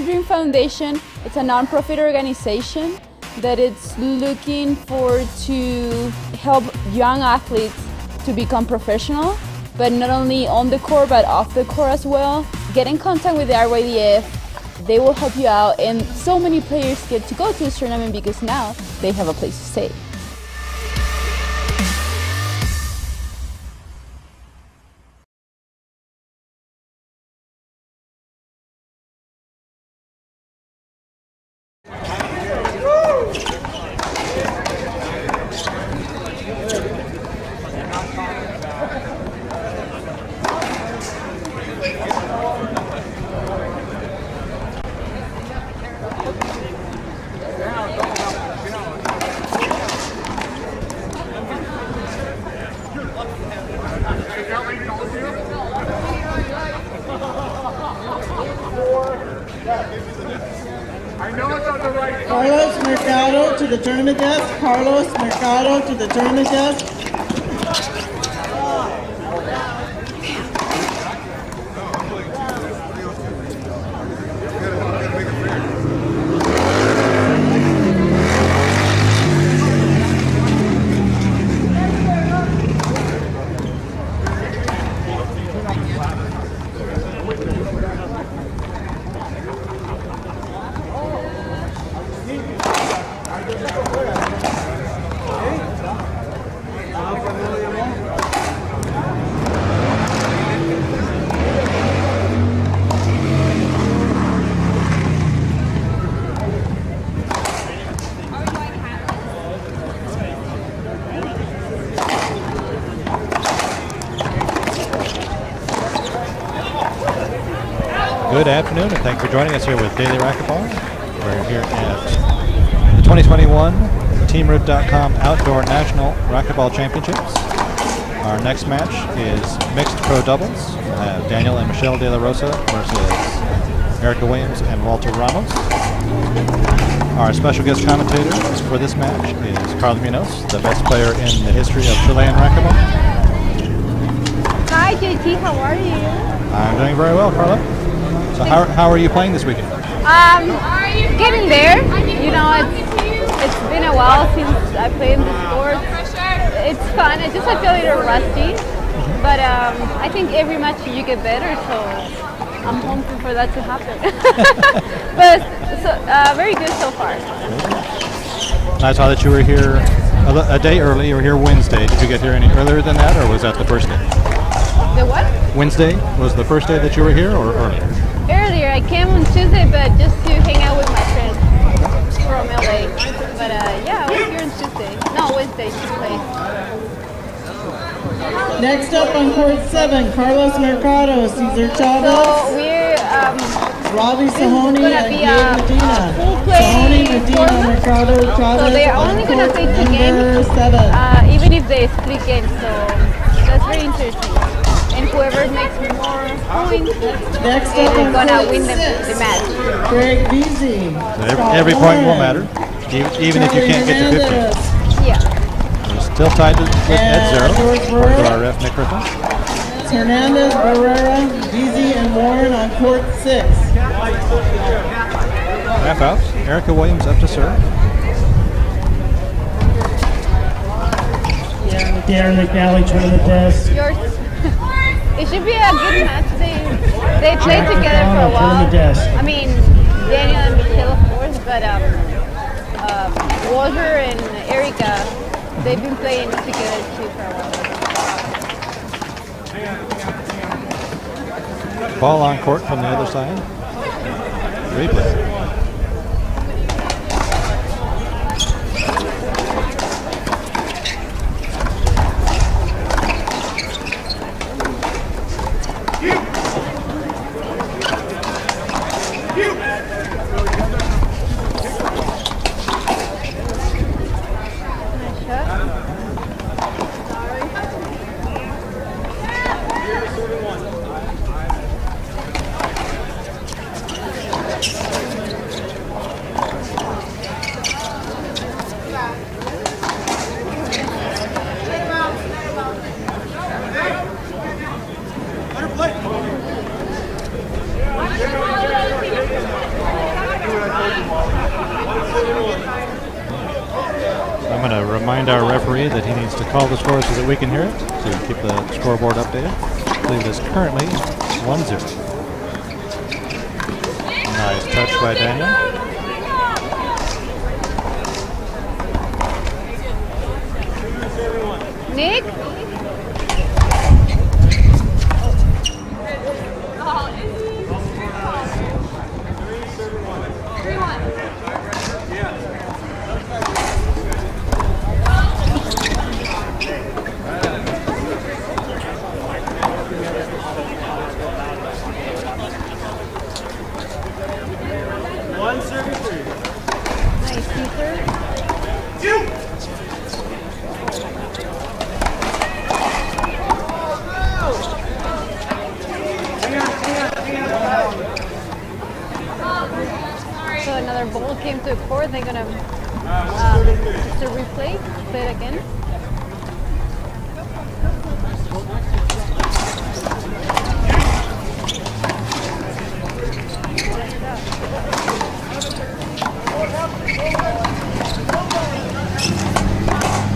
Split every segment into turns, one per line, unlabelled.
Dream Foundation. It's a non-profit organization that it's looking to help young athletes to become professional, but not only on the court but off the court as well. Get in contact with the RYDF. They will help you out, and so many players get to go to this tournament because now they have a place to stay.
Carlos Mercado to the tournament desk. Carlos Mercado to the tournament desk.
Good afternoon, and thanks for joining us here with Daily Racquetball. We're here at the 2021 TeamRoot.com Outdoor National Racquetball Championships. Our next match is mixed pro doubles. We'll have Daniel and Michelle De La Rosa versus Erica Williams and Walter Ramos. Our special guest commentator for this match is Carla Munoz, the best player in the history of Chilean racquetball.
Hi JT, how are you?
I'm doing very well, Carla. So how are you playing this weekend?
Getting there. You know, it's been a while since I played in the sport. It's fun. I feel a little rusty, but I think every match you get better. So I'm hoping for that to happen. But very good so far.
I saw that you were here a day early. You were here Wednesday. Did you get here any earlier than that, or was that the first day?
The what?
Wednesday was the first day that you were here, or earlier?
Earlier, I came on Tuesday, but just to hang out with my friends from LA. But yeah, I was here on Tuesday. No, Wednesday to play.
Next up on court 7, Carlos Mercado, Cesar Chavez.
So we're
Robbie Sahoni and Gabe Medina.
Full play
Sahoni, Medina,
format.
Mercado, Chavez.
So they are only going to play 2 games,
7.
even if they split games. So that's very interesting. And whoever makes more points
Next
is
up on
going to
court
win
6,
the match.
Greg Beasy.
So every point will matter, even if you can't get to 15.
Yeah.
We're still tied with at 0. According to our ref, Nick Griffin.
It's Hernandez, Barrera, Beasy, and Warren on court 6.
Half out. Erica Williams up to serve.
Darren McNally, tournament desk.
Yours. It should be a good match. They played together for a while. I mean, Daniel and Michelle, of course, but Walter and Erica, they've been playing together too for a while.
Ball on court from the other side. Replay. I'm going to remind our referee that he needs to call the score so that we can hear it, so we can keep the scoreboard updated. I believe it is currently 1-0. Nice touch by Daniel.
Nick? So another ball came to the court. They're gonna just a replay, play it again.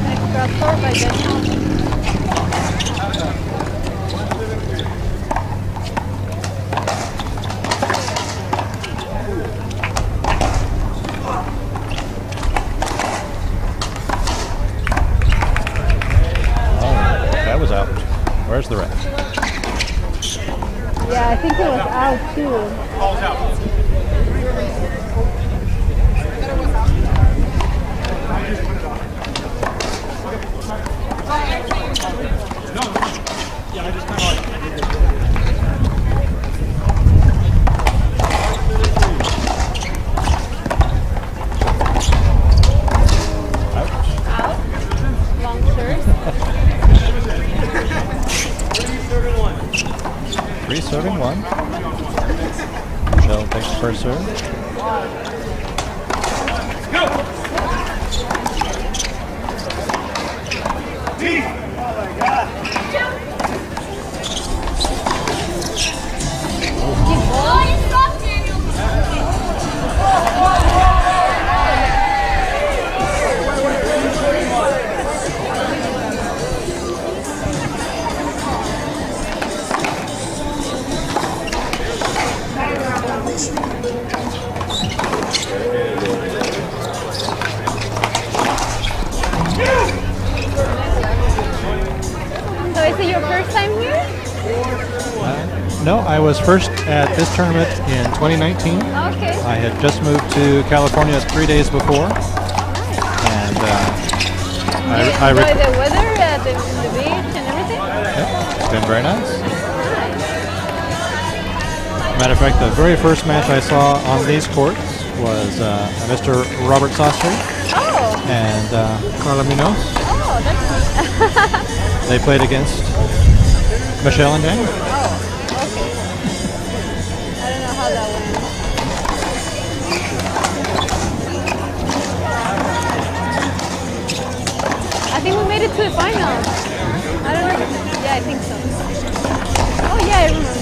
Next grab score by Daniel.
Where's the ref?
Yeah, I think it was out too.
Ball's out.
Serving one. Michelle takes the first serve.
Go! Oh my God!
So is it your first time here?
No, I was first at this tournament in 2019.
Okay.
I had just moved to California 3 days before. And I
enjoy the weather at the beach and everything?
Yeah, it's been very nice. Matter of fact, the very first match I saw on these courts was Mr. Robert Sastry and Carla Munoz.
Oh, that's nice.
They played against Michelle and Daniel.
Oh, okay. I don't know how that went. I think we made it to the finals. I don't know. Yeah, I think so. Oh yeah, I remember.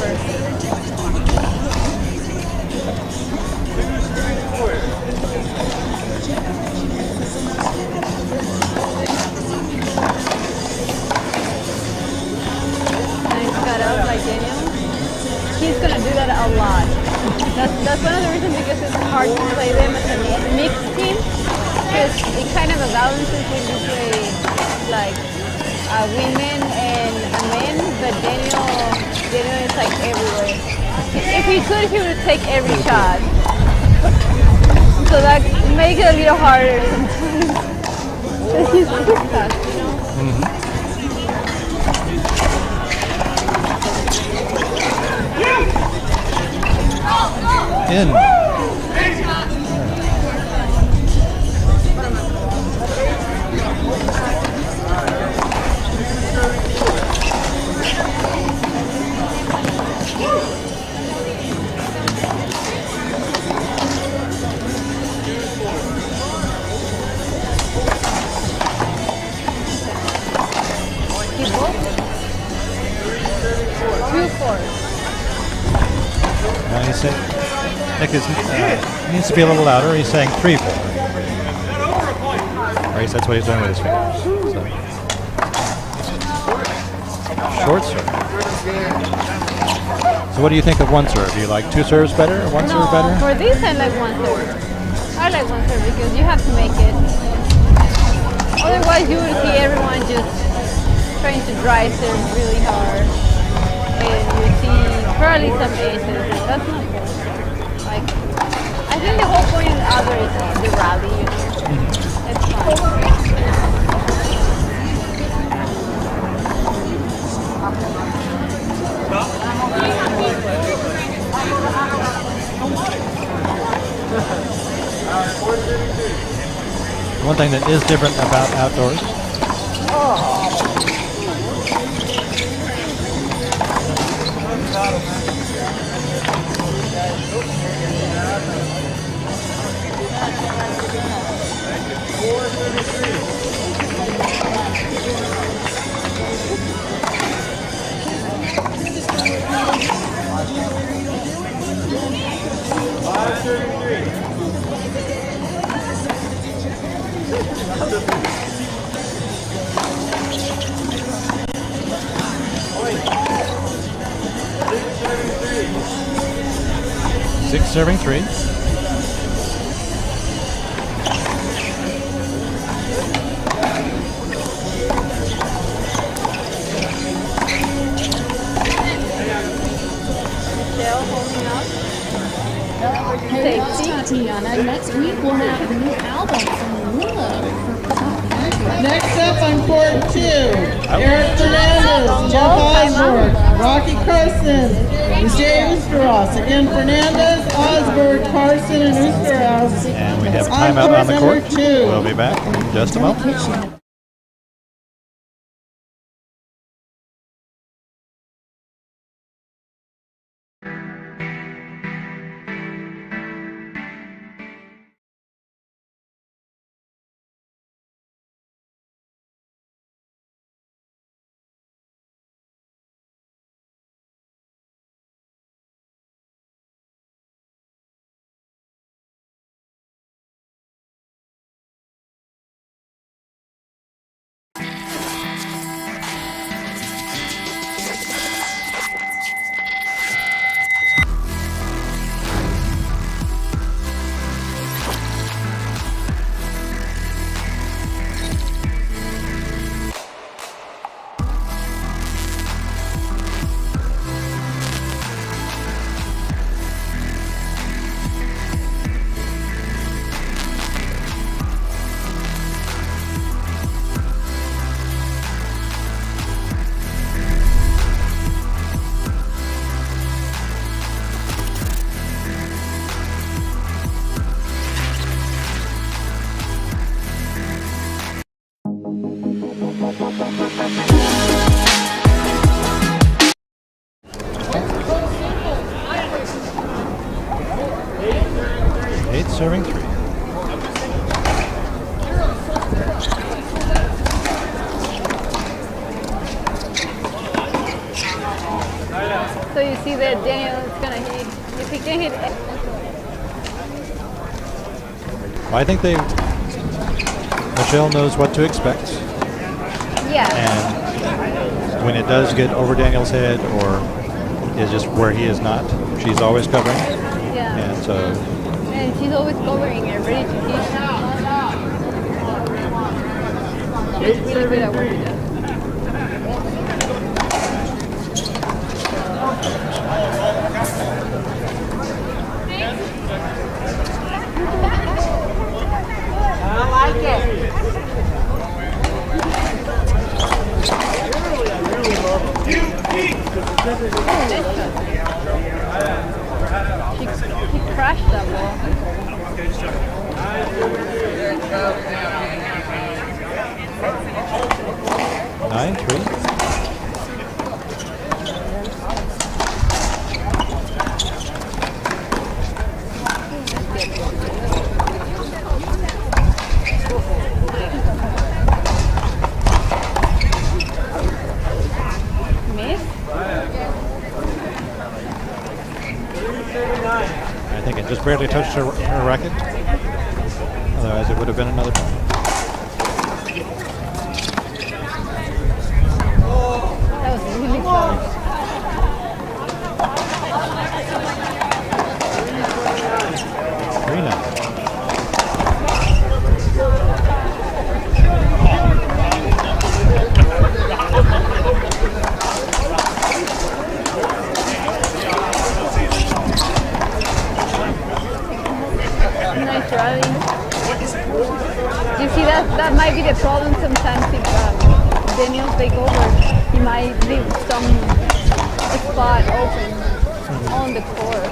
Nice cut out by Daniel. He's gonna do that a lot. That's one of the reasons because it's hard to play them as a mixed team, because it kind of balances when you play like women and men, but Daniel is like everywhere. If he could, he would take every shot. So that makes it a little harder sometimes. But he's too fast, you know?
In. He's saying, Nick needs to be a little louder. He's saying 3-4. Or at least that's what he's doing with his fingers. So. Short serve. So what do you think of one serve? Do you like two serves better or one serve better?
For this I like one serve. I like one serve because you have to make it. Otherwise you will see everyone just trying to drive serve really hard. And you see probably some aces. That's not good. Like, I think the whole point of other is the rally, you know. It's fun.
One thing that is different about outdoors.
Oh.
6 serving 3.
Hey, Tatiana, next week we'll have a new album from Love.
Next up on court 2, Eric Fernandez, Jeff Osborne, Rocky Carson, and Jay Oosterhouse. Again, Fernandez, Osborne, Carson, and Oosterhouse.
And we have timeout on the court.
Number 2.
We'll be back in just a moment. Serving 3.
So you see that Daniel is gonna hit. If he can hit,
Well, I think Michelle knows what to expect.
yeah.
And when it does get over Daniel's head or is just where he is not, she's always covering.
Yeah.
And so.
And she's always covering it, ready to teach. She's really good at what she does.
I like it.
He crashed that ball.
9-3. I think it just barely touched her racket. Otherwise, it would have been another point.
guess that might be the problem sometimes if Daniels take over. He might leave some spot open on the court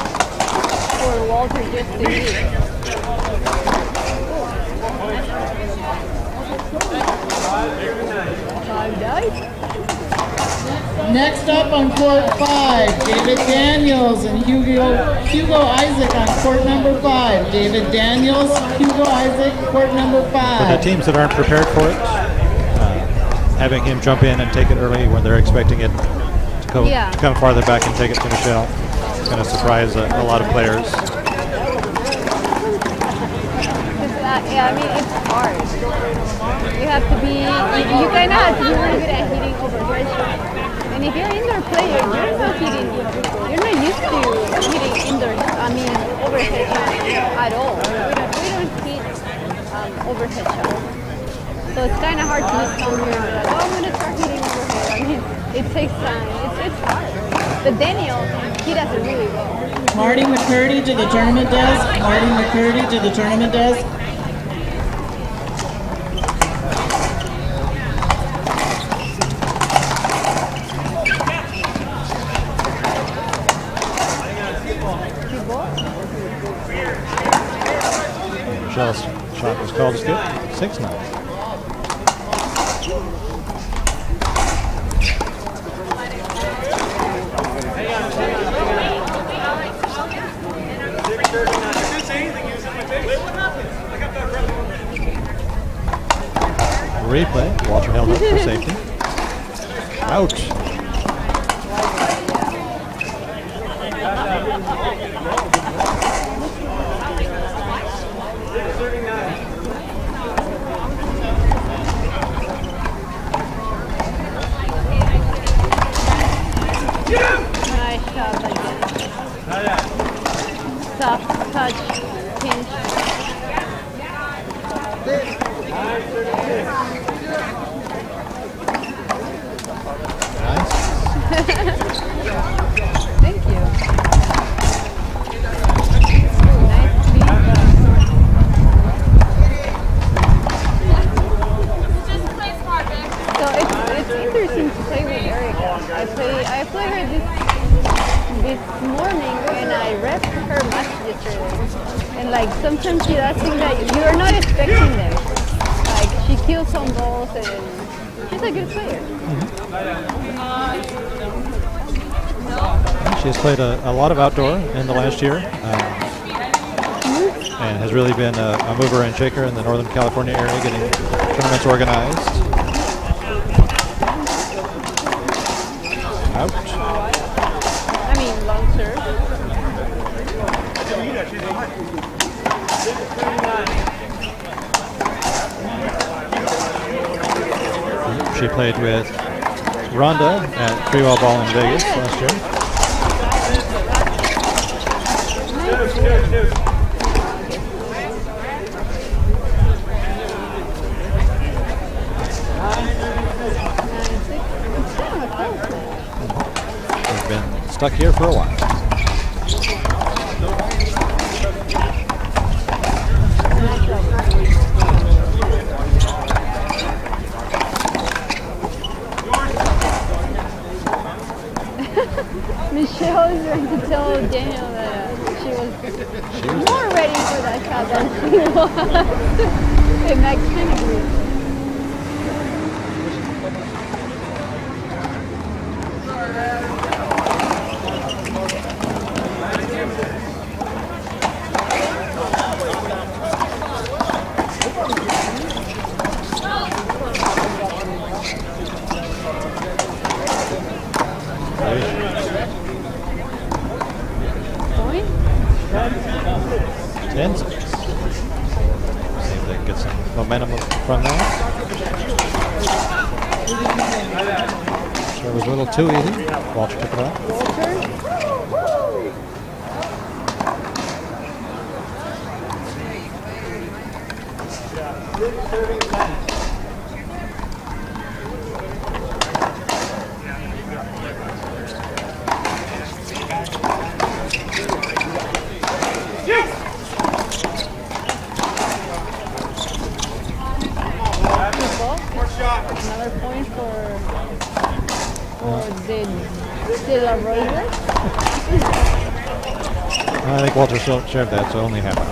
for Walter just to hit. Five dice.
Next up on court 5, David Daniels and Hugo Isaac on court number 5. David Daniels, Hugo Isaac, court number 5.
For the teams that aren't prepared for it, having him jump in and take it early when they're expecting it to come farther back and take it to Michelle, it's going to surprise a lot of players.
Yeah, I mean, it's hard. You have to be, you kind of have to be really good at hitting overhead shots. And if you're an indoor player, you're not used to hitting overhead shots at all. We don't hit overhead shots. So it's kind of hard to just come here and be like, oh, I'm going to start hitting overhead. I mean, it takes time. It's hard. But Daniel, he does it really well.
Marty McCurdy to the tournament desk. Marty McCurdy to the tournament desk.
Michelle's shot was called as good. 6-9. Replay. Walter held up for safety. Out.
Nice shot again. Soft touch, pinch.
Nice.
Thank you. Nice feedback. So it's interesting to play with Erica. I played her this morning when I repped her match yesterday. And like sometimes she does things that you're not expecting them. Like she kills some balls and she's a good player.
She's played a lot of outdoor in the last year and has really been a mover and shaker in the Northern California area, getting tournaments organized. Out.
I mean, long serve.
She played with Rhonda at Freewell Ball in Vegas last year. We've been stuck here for a while.
Michelle is trying to tell Daniel that she was more ready for that shot than she was. It makes sense. Point?
10-6. See if they can get some momentum from that. Sure, it was a little too easy. Walter took it off.
Another point for the De La Rosa.
I think Walter shared that, so only half out.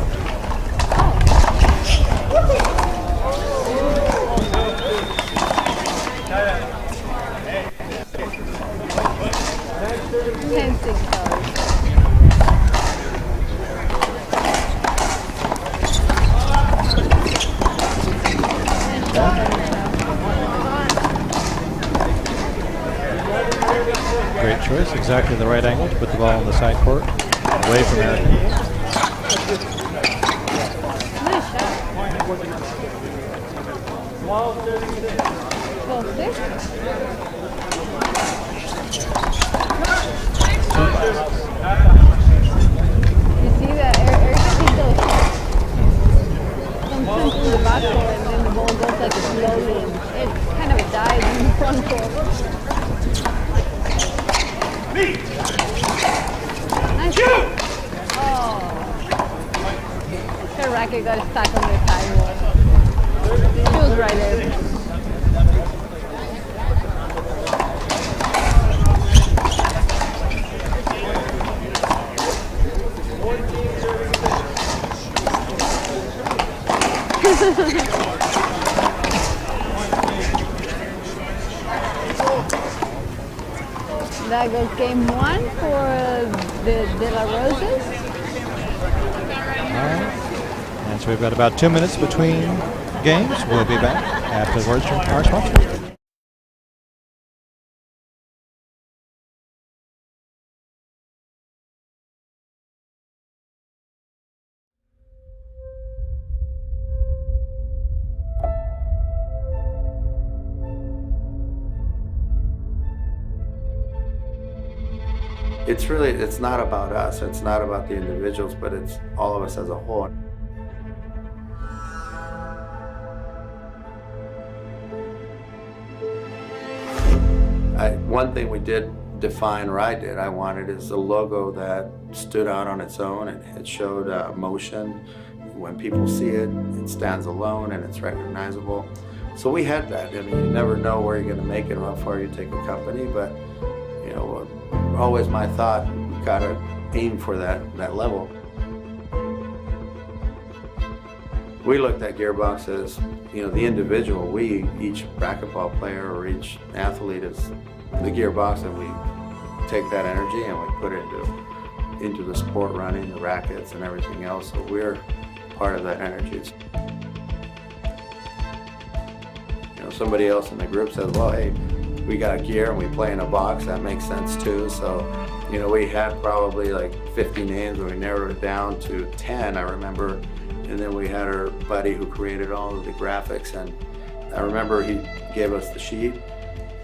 Great choice, exactly the right angle to put the ball on the side court, away from Eric.
Nice shot. 12-6. You see that Eric goes sometimes in the back court and then the ball goes like slowly and it's kind of a dive in the front court. Nice. Oh. Her racket got stuck on the sidewalk. She was right there. That goes game 1 for the De La Rosas.
And so we've got about 2 minutes between games. We'll be back after the words from our sponsor.
It's not about us, it's not about the individuals, but it's all of us as a whole. One thing we did define, or I wanted, is a logo that stood out on its own and it showed motion. When people see it, it stands alone and it's recognizable. So we had that. I mean, you never know where you're going to make it or how far you take a company, but you know, always my thought, we gotta aim for that level. We looked at Gearbox as, you know, the individual. We, each racquetball player or each athlete, is the gearbox, and we take that energy and we put it into the sport, running, the rackets, and everything else. So we're part of that energy. You know, somebody else in the group says, well, hey, we got gear and we play in a box, that makes sense too. So, you know, we had probably like 50 names, and we narrowed it down to 10, I remember. And then we had our buddy who created all of the graphics, and I remember he gave us the sheet.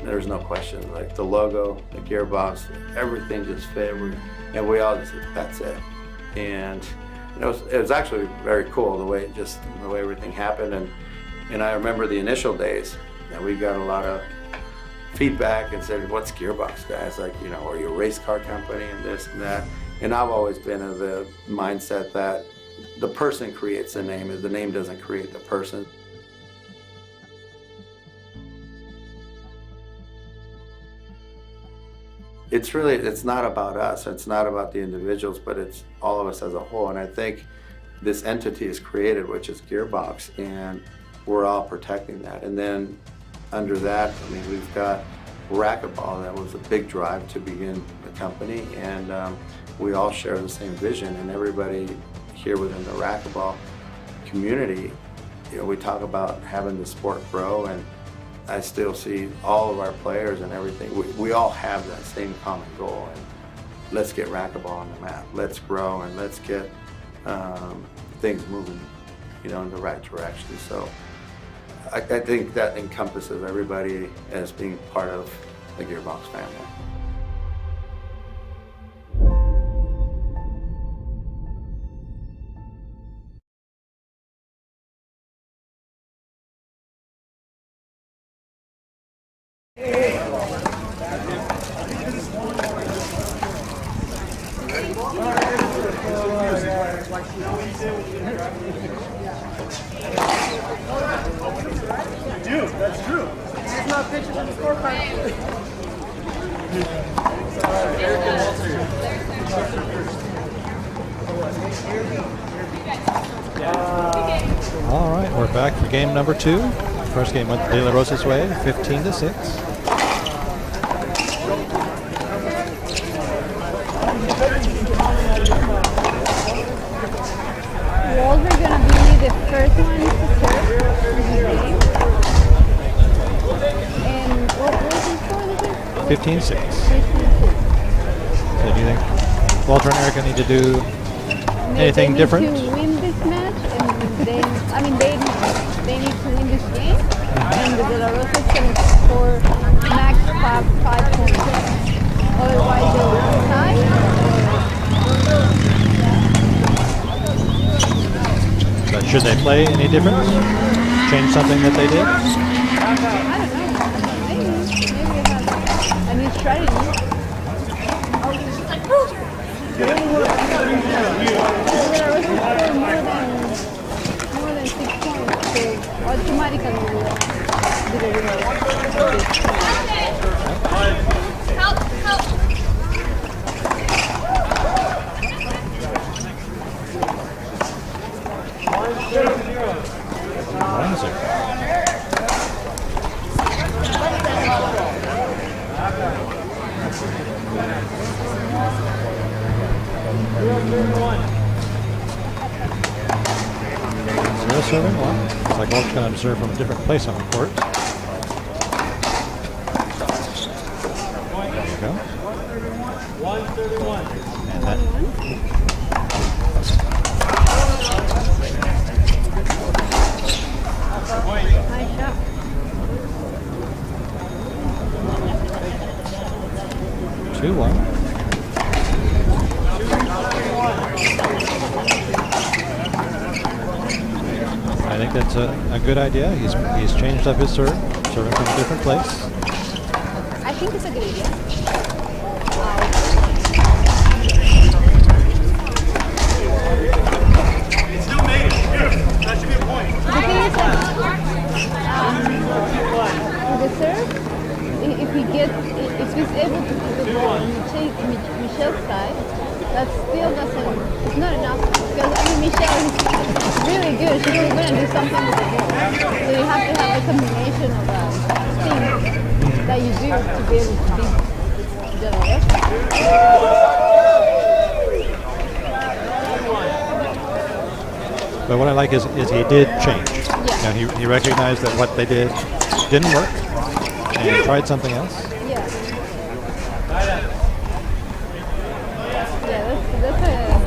There's no question, like the logo, the gearbox, everything just fit. And we all just said, that's it. And it was actually very cool the way everything happened. And I remember the initial days, and we got a lot of feedback and said, what's Gearbox, guys? Like, you know, are you a race car company and this and that? And I've always been of the mindset that the person creates the name, and the name doesn't create the person. It's not about us, it's not about the individuals, but it's all of us as a whole. And I think this entity is created, which is Gearbox, and we're all protecting that. And then under that, I mean, we've got Racquetball. That was a big drive to begin the company, and we all share the same vision. And everybody here within the Racquetball community, you know, we talk about having the sport grow, and I still see all of our players and everything. We all have that same common goal, and let's get Racquetball on the map. Let's grow, and let's get things moving, you know, in the right direction. So I think that encompasses everybody as being part of the Gearbox family.
Dude, that's true.
All right, we're back for game number 2. First game went De La Rosa's way, 15-6.
Walls are going to be the first one to serve in the game. And what was the score?
15-6.
15-6.
So do you think Walter and Erica need to do anything different?
They need to win this match, and then, I mean, they need to win this game, and the De La Rosa can score max 5 points. Otherwise, they will tie.
But should they play any different? Change something that they did?
I don't know. Maybe have a new strategy. The De La Rosa scored more than 6 points, so automatically we will do the winner.
Help!
Zero serving one. Looks like Walt's going to serve from a different place on the court. There you go.
131.
And that.
Nice shot.
2-1. I think that's a good idea. He's changed up his serve, serving from a different place.
I think it's a good idea.
It still made it. Here, that should be a point.
The thing is that with the serve, if he's able to put the ball on Michelle's side, that still doesn't, it's not enough. Because I mean, Michelle is really good. She's really going to do something with the ball. So you have to have a combination of things that you do to be able to beat the other.
But what I like is he did change.
Yeah.
You know, he recognized that what they did didn't work and tried something else.
Yeah. Yeah, that's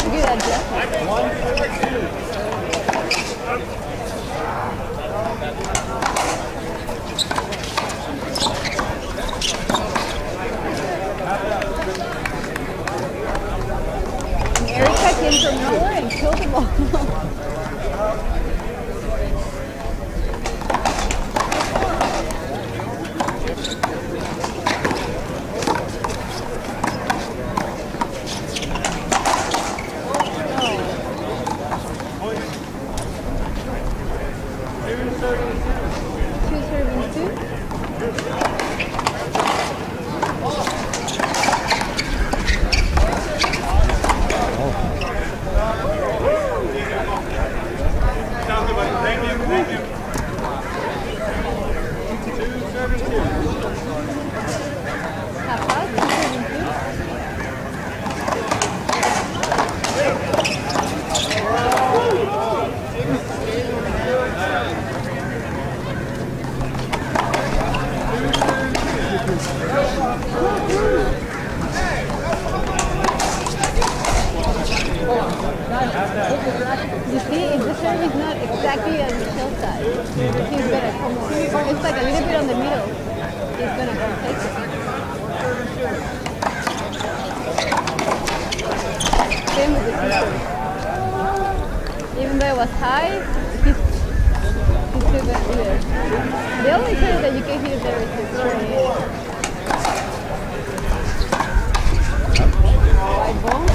a good adjustment.
132.
And Erica came from nowhere and killed the ball. You see, if the serve is not exactly on Michelle's side, he's gonna come on. If it's like a little bit on the middle, he's gonna go take it. Same with the serve. Even though it was high, he's still gonna do it. The only serve that you can hit there is the straight. White ball.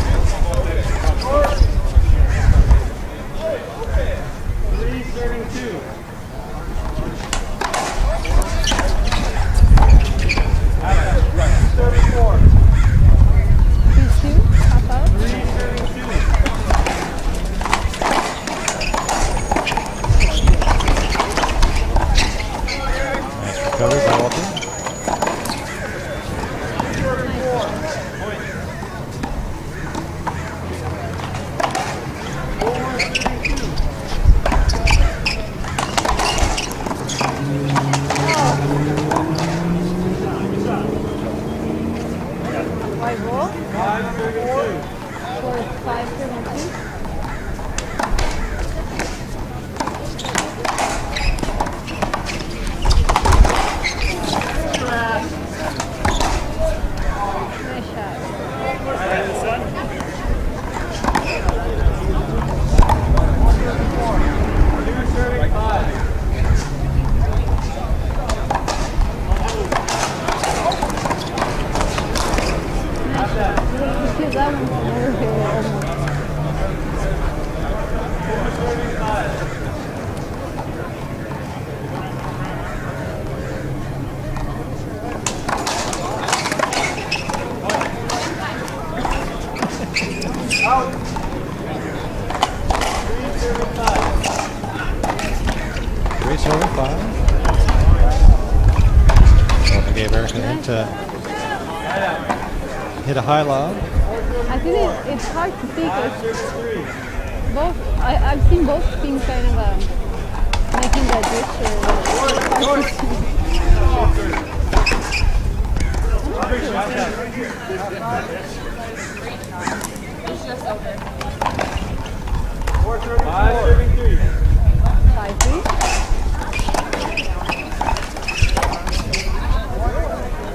332.
Covered by Walter. Hit a high lob.
I think it's hard to see because both, I've seen both teams kind of making that gesture.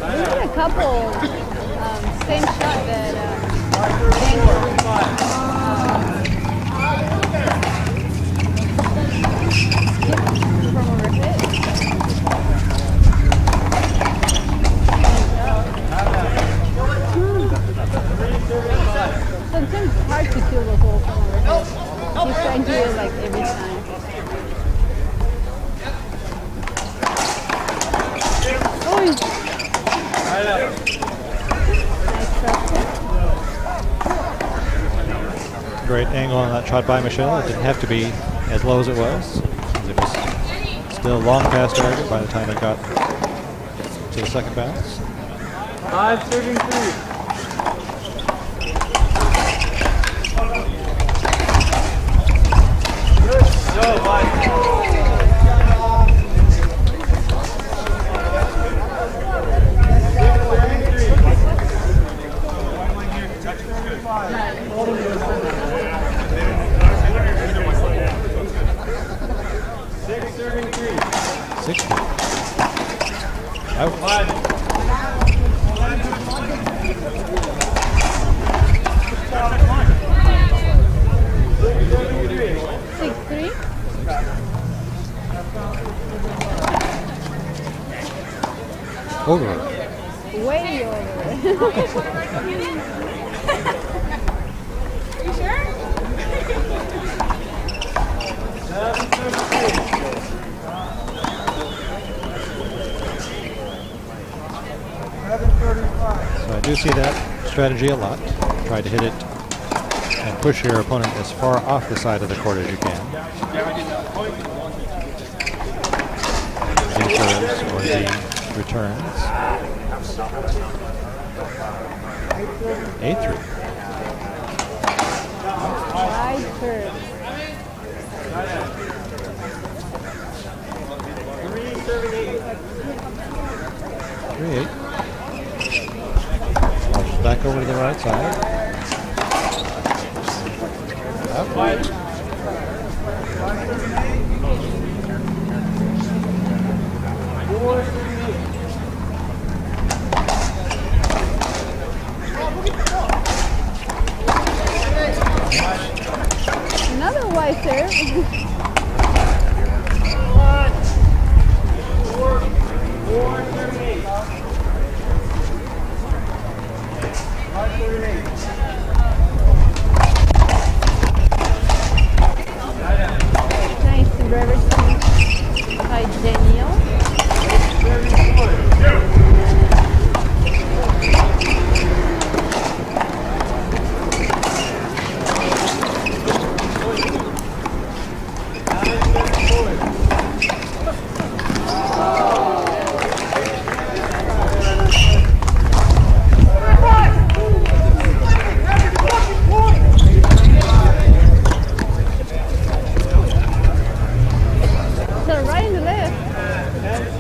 There's a couple same shot that from overhead. Sometimes it's hard to kill the hole from overhead. He's trying to do it like every time.
Great angle on that shot by Michelle. It didn't have to be as low as it was. It was still long past target by the time it got to the second bounce.
5 serving 3. Good. Go, 5.
Out.
6-3.
Over.
Way over.
You sure?
So I do see that strategy a lot. Try to hit it and push your opponent as far off the side of the court as you can. The serves or the returns. 8-3.
Right serve.
3-8. Back over to the right side. Up.
Another white serve.
4-38.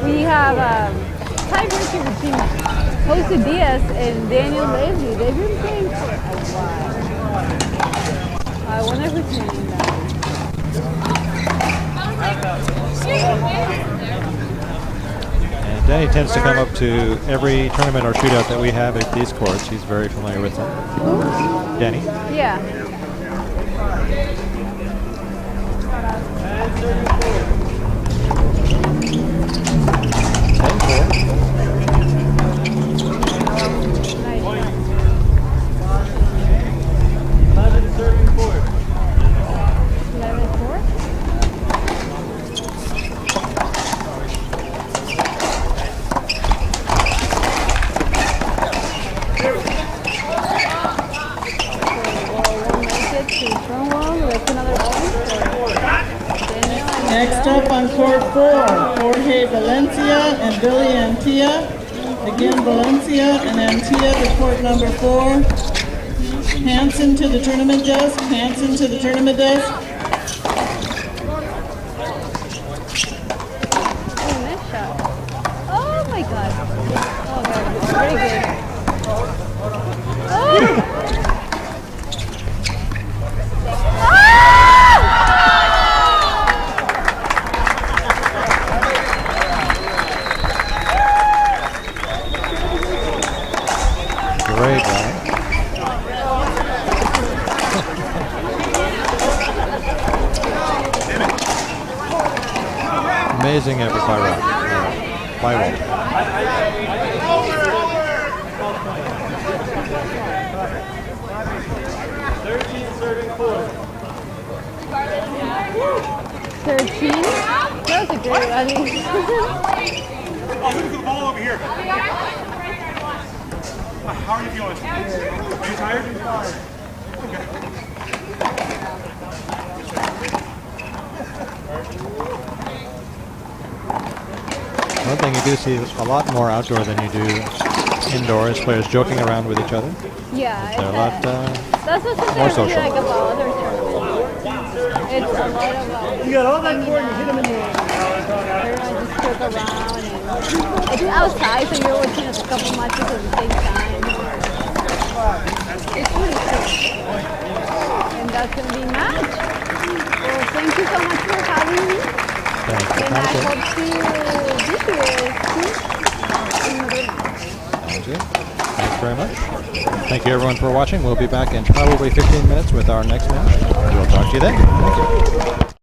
we have tiebreaker between Jose Diaz and Daniel Leslie. They've been playing for a while. I wonder who's winning that.
And Danny tends to come up to every tournament or shootout that we have at these courts. He's very familiar with them. Danny?
Yeah.
Next up on court 4, Jorge Valencia and Billy Antilla. Again, Valencia and Antilla to court number 4. Hansen to the tournament desk. Hansen to the tournament desk.
Oh my God. Oh, very good. Oh!
Great, right? Amazing effort by Rob. By Walt.
That was a great rally.
Oh, look at the ball over here. How are you feeling? Are you tired? Okay.
One thing you do see a lot more outdoor than you do indoor is players joking around with each other.
Yeah,
They're a lot
that's what's
more
I really
social.
like about other tournaments. It's a lot of
You got all that court, you hit them in the air.
everyone just joke around, and it's outside, so you're watching a couple matches at the same time. It's really cool. And that's gonna be match. Well, thank you so much for having me.
Thank you.
And I hope to be here soon.
Thank you. Thanks very much. Thank you everyone for watching. We'll be back in probably 15 minutes with our next match. We'll talk to you then. Thank you.